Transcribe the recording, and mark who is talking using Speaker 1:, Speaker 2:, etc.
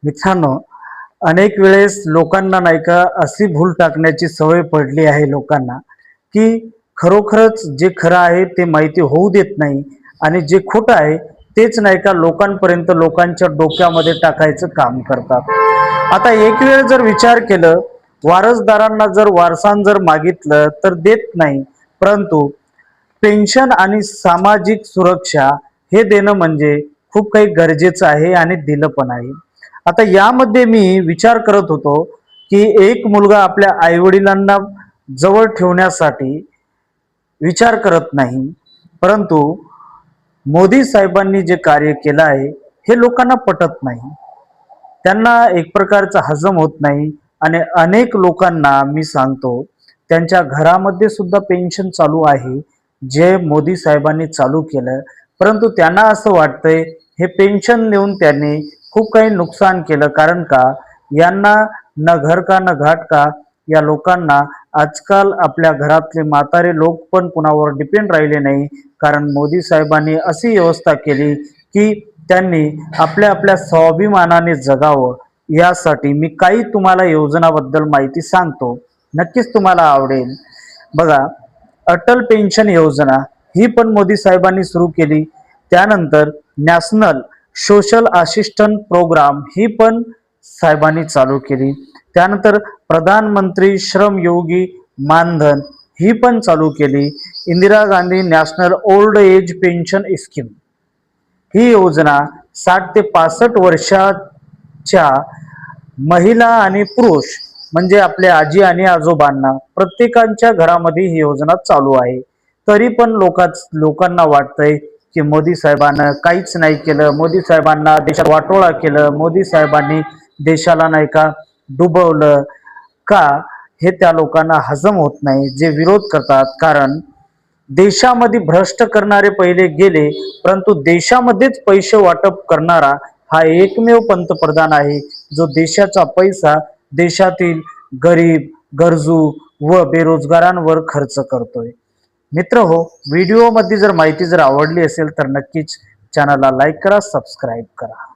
Speaker 1: मित्रांनो, अनेक वेळेस लोकांना नाही का अशी भूल टाकण्याची सवय पडली आहे लोकांना, की खरोखरच जे खरं आहे ते माहिती होऊ देत नाही आणि जे खोटं आहे तेच नाही का लोकांपर्यंत लोकांच्या डोक्यामध्ये टाकायचं काम करतात. आता एक वेळ जर विचार केलं, वारसदारांना जर वारसान जर मागितलं तर देत नाही, परंतु पेन्शन आणि सामाजिक सुरक्षा हे देणं म्हणजे खूप काही गरजेचं आहे आणि दिलं पण आहे. आता यामध्ये मी विचार करत होतो, की एक मुलगा आपल्या आई-वडिलांना जवळ ठेवण्यासाठी विचार करत नाही, परंतु मोदी साहेबांनी जे कार्य केलं आहे, हे लोकांना पटत नाही. त्यांना एक प्रकारचा हजम होत नाही आणि अनेक लोकांना मी सांगतो, त्यांच्या घरामध्ये सुद्धा पेन्शन चालू आहे, जे मोदी साहेबांनी चालू केलं. परंतु त्यांना असं वाटतंय, हे पेन्शन देऊन त्यांनी खूप काही नुकसान केलं. कारण का, यांना न घर का न घाट का, या लोकांना आजकाल आपल्या घरातले म्हातारे लोक पण कुणावर डिपेंड राहिले नाही. कारण मोदी साहेबांनी अशी व्यवस्था केली, की त्यांनी आपल्या आपल्या स्वाभिमानाने जगावं. यासाठी मी काही तुम्हाला योजनाबद्दल माहिती सांगतो, नक्कीच तुम्हाला आवडेल. बघा, अटल पेन्शन योजना ही पण मोदी साहेबांनी सुरू केली. त्यानंतर नॅशनल सोशल असिस्टंट प्रोग्राम ही पण साहेबांनी चालू केली. त्यानंतर प्रधानमंत्री श्रम योगी मानधन ही पण चालू केली. Indira Gandhi national old age pension scheme ही योजना 60 ते 65 वर्षाच्या महिला आणि पुरुष म्हणजे आपल्या आजी आणि आजोबांना प्रत्येकांच्या घरामध्ये ही योजना चालू आहे. तरी पण लोकांना वाटतंय की मोदी साहेबांना काहीच नाही केलं, मोदी साहेबांना देशात वाटोळा केलं, मोदी साहेबांनी देशाला नाही का डुबवलं का, हे त्या लोकांना हजम होत नाही, जे विरोध करतात. कारण देशामध्ये भ्रष्ट करणारे पहिले गेले, परंतु देशामध्येच पैसे वाटप करणारा हा एकमेव पंतप्रधान आहे, जो देशाचा पैसा देशातील गरीब, गरजू व बेरोजगारांवर खर्च करतोय. मित्र हो, व्हिडिओमध्ये जर माहिती जर आवडली असेल तर नक्कीच चॅनलला लाईक करा, सबस्क्राईब करा.